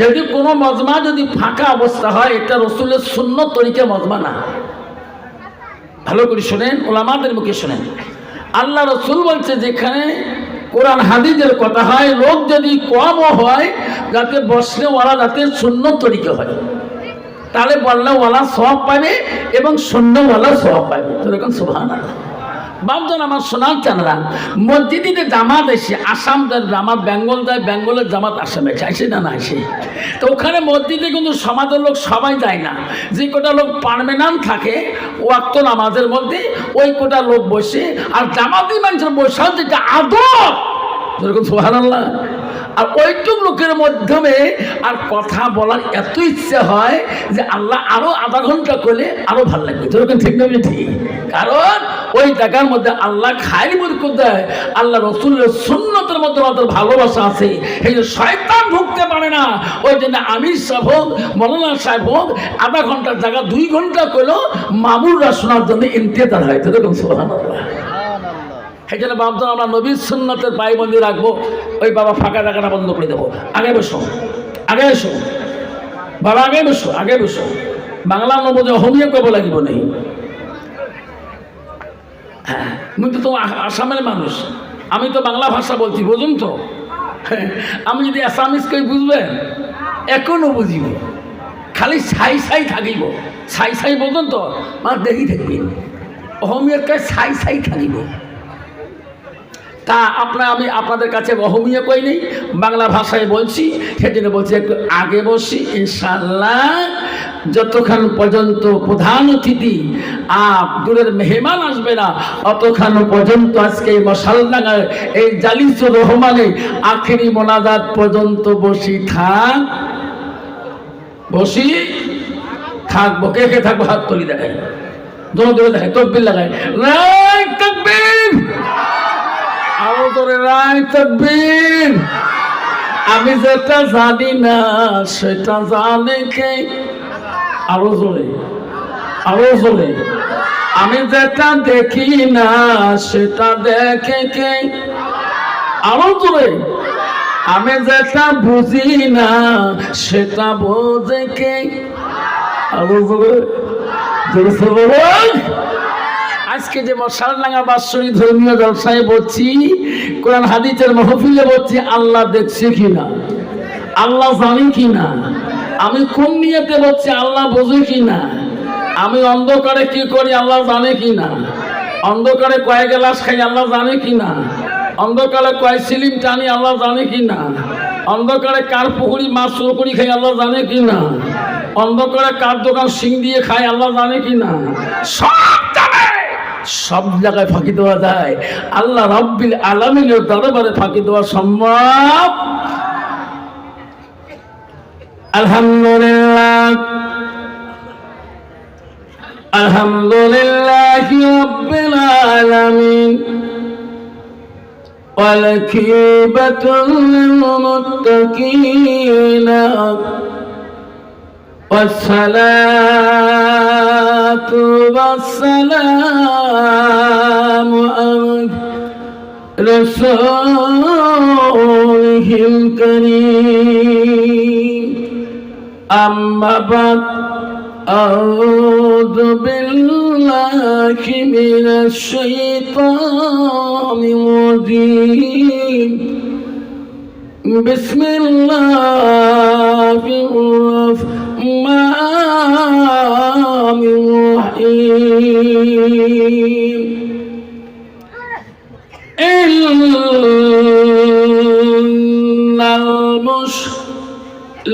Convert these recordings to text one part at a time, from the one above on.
যদি কোনো মজমা যদি ফাঁকা অবস্থা হয়, এটা রসুলের সুন্নত তরিকা মজমা না। ভালো করে শোনেন, ওলামাদের মুখে শোনেন। আল্লাহ রসুল বলছে যেখানে কোরআন হাদিসের কথা হয়, লোক যদি কমও হয়, যাতে বসলে ওরা যাতে সুন্নত তরিকা হয়, তাহলে বললে ওলা সওয়াব পাবে এবং শূন্যওয়ালা সওয়াব পাবে। তো এরকম সুবহানাল্লাহ। বাপজন আমার শোনার চানরা, মসজিদে জামাত এসে, আসাম জামাত বেঙ্গল যায়, বেঙ্গলের জামাত আসামে আসে না, না আসে। তো ওখানে মসজিদে কিন্তু সমাজের লোক সবাই যায় না। যে কোটা লোক পার্মানেন্ট থাকে ওয়াক্ত নামাজের মধ্যে, ওই কোটা লোক বসে, আর জামাতি মানুষের বসাও যেটা আদব, যেরকম সুবহানাল্লাহ। আর ওইটুক লোকের মাধ্যমে আর কথা বলার এত ইচ্ছা হয় যে আল্লাহ আরো আধা ঘন্টা করলে আরো ভালো লাগবে। যেরকম ঠিক না ঠিক? কারণ ওই জায়গার মধ্যে আল্লাহ খায়রি বরকত দেয়, আল্লাহ রসুলের সুন্নতের মধ্যে আমাদের ভালোবাসা আছে। এই যে শয়তান ঢুকতে পারে না, ওই জন্য আমির সাহেব হোক, মৌলানা সাহেব হোক, আধা ঘন্টার জায়গা 2 ঘন্টা করলেও মামুররা শোনার জন্য ইন্তেজার হয়। যেরকম সুবহানাল্লাহ। এই জন্য বাপজন আমরা নবীর সুন্নতের পায়বন্দি রাখবো। ওই বাবা ফাঁকা জায়গাটা বন্ধ করে দেবো। আগে বসো, আগে এসো বাবা, আগে বসো, আগে বসো। বাংলা নবজে হোমিও কব লাগিব নেই। হ্যাঁ, আমি তো আসামের মানুষ, আমি তো বাংলা ভাষা বলছি, বুঝুন তো। আমি যদি আসামিস কই বুঝবেন, এখনো বুঝিব, খালি ছাই ছাই থাকিব। ছাই ছাই বুঝুন তো, মানে দেখি থাকবেন অহমিয়ার কাছে ছাই ছাই থাকিব। তা আমি আপনাদের কাছে অহমিয়া কই নেই, বাংলা ভাষায় বলছি, সেজন্য বলছি একটু আগে বসি ইনশাআল্লাহ। যতক্ষণ পর্যন্ত প্রধান অতিথি দূরের মেহমান আসবে না, অতক্ষণ পর্যন্ত আজকে এই মশালডাঙ্গার এই জালিসুর রহমানে আখেরি মোনাজাত পর্যন্ত বসি থাকবো। কে কে থাকবো হাত তুলি দেখাই, দৌড়ে দেখায়, তকবীর লাগায়, রায় তাকবীর, আরো জোরে রায় তাকবীর। আমি যেটা জানি না সেটা জানে কে? আরো জোরে, আরো জোরে। আমি যেটা দেখি না সেটা দেখে কে? আরো জোরে। আমি যেটা বুঝি না সেটা বোঝে কে? আরো জোরে, জোরে। আজকে যে মশালডাঙ্গা বাৎসরিক ধর্মীয় জলসায় বলছি, কোরআন হাদিসের মাহফিলে বলছি, আল্লাহ দেখছে কিনা, আল্লাহ জানে কিনা, আমি কোন নিয়তে বলছি আল্লাহ বোঝে কিনা, আমি অন্ধকারে কি করি আল্লাহ জানে কিনা, অন্ধকারে কয় গ্লাস খাই আল্লাহ জানে কিনা, অন্ধকারে কয় সিলিম টানি আল্লাহ জানে কিনা, অন্ধকারে কার পুকুরি মাছ চুরি করে খাই আল্লাহ জানে কিনা, অন্ধকারে কার দোকান সিং দিয়ে খায় আল্লাহ জানে কিনা, সব জানে। সব জায়গায় ফাঁকি দেওয়া যায়, আল্লাহ রাব্বিল আলামিনের দরবারে ফাঁকি দেওয়া সম্ভব? আলহামদুলিল্লাহ, আলহামদুলিল্লাহি রাব্বিল আলামিন, ওয়াল আকিবাতুল লিল মুত্তাকিন, والصلاة والسلام على رسوله الكريم. أما بعد، أعوذ بالله من الشيطان الرجيم. بسم الله الرحمن الرحيم. إن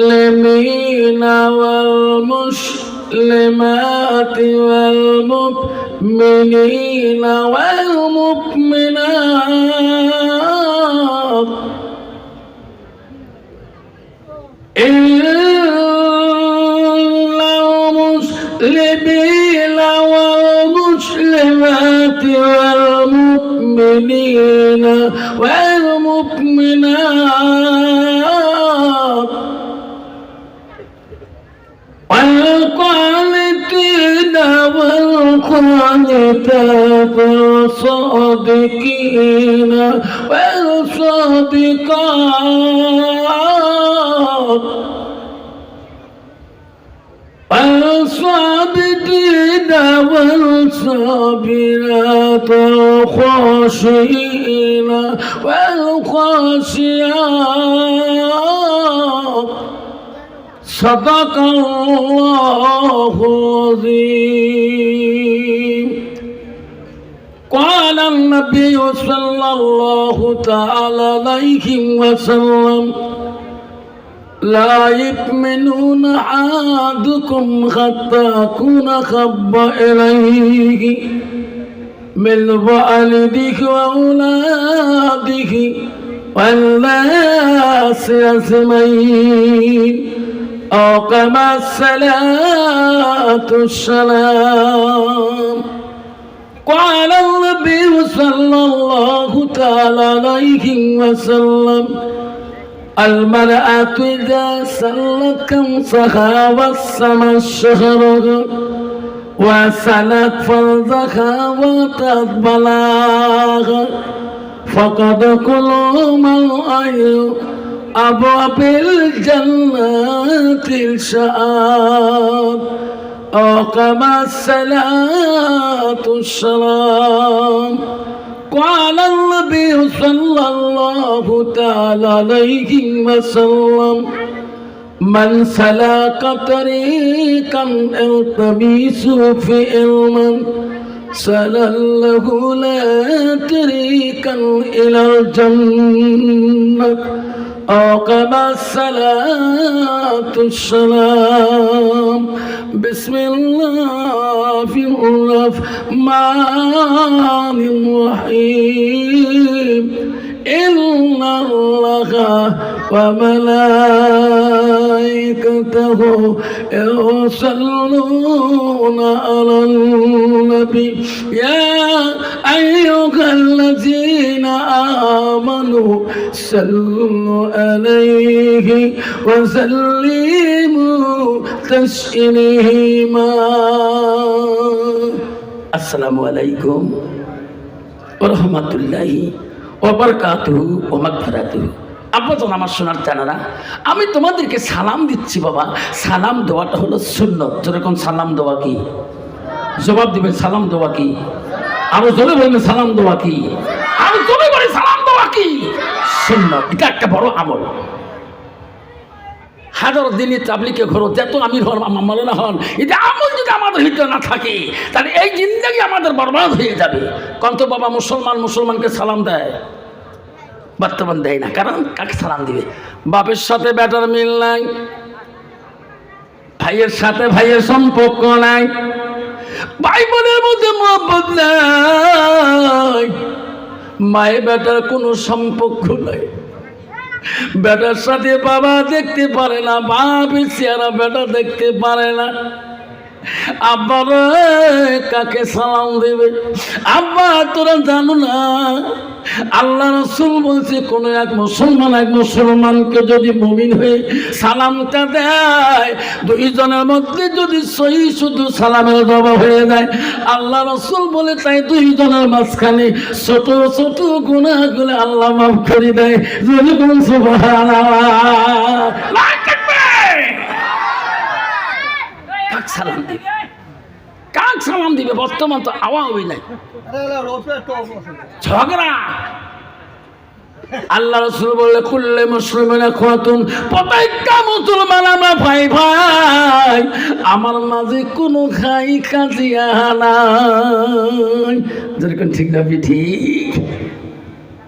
المسلمين والمسلمات والمؤمنين والمؤمنات المسلمين والمسلمات والمؤمنين والمؤمنات والقانتين والقانتات والصادقين والصادقات والصابرات والخاشعين والخاشعات صدق الله العظيم. قال النبي صلى الله تعالى عليه وسلم لا يؤمنون أحدكم حتى أكون أحب إليه من والده وأولاده والناس أجمعين أو كما الصلاة والسلام. قال النبي صلى الله تعالى عليه وسلم المرأة إذا سلت كمسها وسمى الشهر وسلت فرجها وأتت بلاغها فقد كل من أبواب الجنة الشآب أو كما الصلاة والسلام. قال النبي صلى الله تعالى عليه وسلم من سلك طريقا يلتمس فيه علما سهل له لا طريقا إلى الجنة أو كما الصلاة والسلام. بسم الله الرحمن الرحيم. إن الله وملائكته يصلون على النبي يا أيها الذين آمنوا صلوا عليه وسلموا تسليما. السلام عليكم ورحمة الله ওবারকাতুহু ওয়া মাগফিরাতুহু। আব্বাজান আমার সোনার জানারা, আমি তোমাদেরকে সালাম দিচ্ছি বাবা। সালাম দেওয়াটা হলো সুন্নত। যেরকম সালাম দেওয়া কি, জবাব দিবেন সালাম দেওয়া কি, আরো জোরে বলবেন সালাম দেওয়া কি, আরো জোরে বলে সালাম দেওয়া কি সুন্নত। এটা একটা বড় আমল। হাজার দিনই তাবলিগে ঘোরো, যত আমির হন মাওলানা হন, এটা আমল যদি আমাদের ভিতরে না থাকে তাহলে এই জিন্দেগি আমাদের বরবাদ হয়ে যাবে। কত বাবা মুসলমানকে সালাম দেয়, বর্তমান দেয় না। কারণ কাকে সালাম দিবে? বাপের সাথে বেটার মিল নাই, ভাইয়ের সাথে ভাইয়ের সম্পর্ক নাই, ভাই বোনের মধ্যে মহব্বত নাই, মায়ে বেটার কোনো সম্পর্ক নাই। বেটার সাথে বাবা দেখতে পারে না, বাপের চেহারা বেটা দেখতে পারে না। আব্বা কাকে সালাম দেবে? আব্বা তোরা জানো না আল্লাহ রাসূল বলছে কোন এক মুসলমানকে যদি মুমিন হয়ে সালামটা দেয়, দুইজনের মধ্যে যদি সহি শুধু সালামের জবাব হয়ে যায়, আল্লাহ রাসূল বলে তাই দুইজনের মাঝখানে ছোট ছোট গুনাহগুলো আল্লাহ মাফ করে দেয়। যদি কোন সুবহানাল্লাহ সালাম দিবে, কাক সালাম দিবে? বর্তমান তো আওয়াজই নাই, ঝগড়া। আল্লাহ রাসূল বললে কুল্লে মুসলিমিনা খাতুন, প্রত্যেকটা মুসলমান আমরা ভাই ভাই, আমার মাঝে কোনো খাই কাজিয়া নাই। যেরকম ঠিক না ঠিক?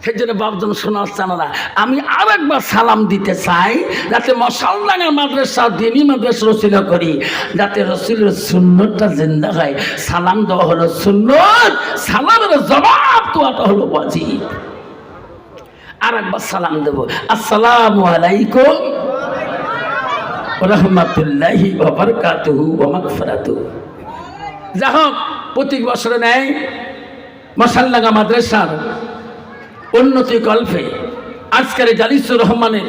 সেই জন্য বাপজন শোনার চানারা, আমি আর একবার সালাম দিতে চাই, যাতে মশালডাঙ্গা মাদ্রাসা দিনী মাদ্রাসা রসিলা করি, যাতে রসুলের সুন্নতটা জিন্দা হয়। সালাম দেওয়া হলো সুন্নত, সালামের জবাব দেওয়াটা হলো ওয়াজিব। আর একবার সালাম দেব, আসসালামু আলাইকুম ওয়া রাহমাতুল্লাহি ওয়া বারাকাতুহু ওয়া মাগফিরাতুহু। যা হোক, প্রতি বছরে নেয় মশালডাঙ্গা মাদ্রাসার উন্নতি কল্পে আজকের জালিসুর রহমানের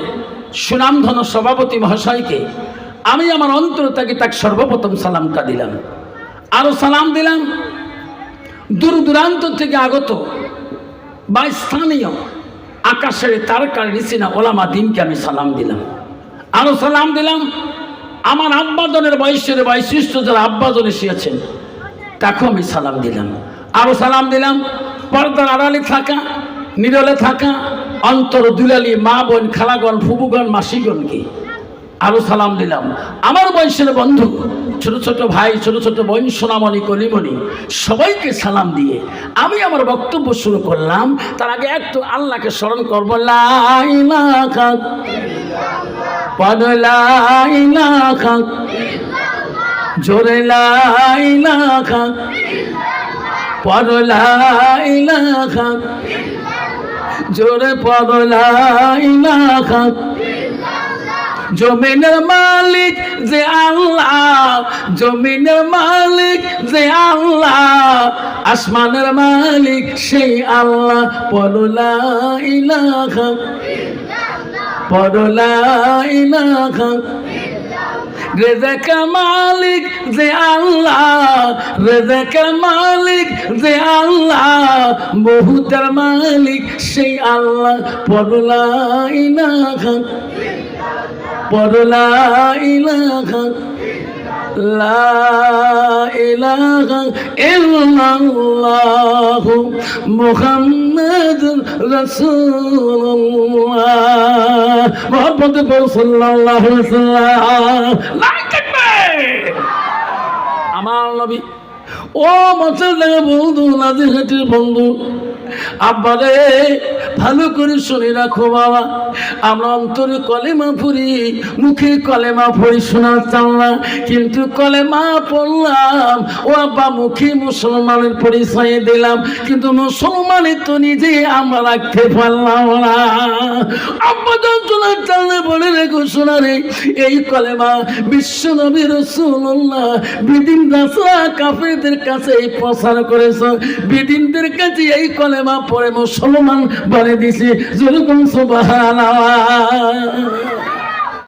সুনামধন্য সভাপতি মহাশয়কে আমি আমার অন্তর থেকে তাকে সর্বপ্রথম সালামটা দিলাম। আরো সালাম দিলাম দূর দূরান্ত থেকে আগত বা স্থানীয় আকাশের তারকার নিচিনা ওলামা দিনকে আমি সালাম দিলাম। আরো সালাম দিলাম আমার আব্বাজনের বয়সের বৈশিষ্ট্য যারা আব্বাজন এসেছেন তাকেও আমি সালাম দিলাম। আরো সালাম দিলাম পর্দার আড়ালে থাকা, নীরলে থাকা অন্তর দুলালি মা বোন, খালাগণ, ফুবুগণ, মাসিগণকে আরো সালাম দিলাম। আমার বয়সের বন্ধু, ছোট ছোট ভাই, ছোট ছোট বোন, সোনামণি, কলিমণি, সবাইকে সালাম দিয়ে আমি আমার বক্তব্য শুরু করলাম। তার আগে একটু আল্লাহকে স্মরণ করবো। লা ইলাহা ইল্লাল্লাহ, লা ইলাহা ইল্লাল্লাহ, জোরে লা ইলাহা ইল্লাল্লাহ, লা ইলাহা ইল্লাল্লাহ, জোরে পড়ো লা ইলাহা। জমিনের মালিক যে আল্লাহ, জমিনের মালিক যে আল্লাহ, আসমানের মালিক সেই আল্লাহ। পড়ো লা ইলাহা ইল্লাল্লাহ, পড়ো লা ইলাহা ইল্লাল্লাহ। রেজেকের মালিক যে আল্লাহ, রেজেকের মালিক যে আল্লাহ, বহুতের মালিক সেই আল্লাহ। পড়ো লা ইলাহা, পড়ো লা ইলাহা, লা ইলাহা ইল্লাল্লাহু মুহাম্মাদুর রাসূলুল্লাহ, মুহাম্মদুর সাল্লাল্লাহু আলাইহি ওয়াসাল্লাম। আমার নবী। ও মসজিদ বন্ধু, নাজিরহাটের বন্ধু, আব্বারে ভালো করে শুনে রাখো বাবা। আমরা অন্তরে কলেমা পড়ি, মুখে কলেমা পড়ি, শোনার চাও না, কিন্তু কলেমা পড়লাম ও আব্বা, মুখে মুসলমানের পরিচয় দিলাম, কিন্তু মুসলমানের তো নিজে আমরা রাখতে পারলাম না। আব্বা শোনার চাও না, বলে রেখো শোনা রে, এই কলেমা বিশ্ব নবী রাসূলুল্লাহ বিদিন রাসূল কাফেরদের কাছে এই প্রচার করেছ, বিদিনদের কাছে এই কলেমা পড়ে মুসলমান বলে দিছে। যেরকম সুবহানাল্লাহ।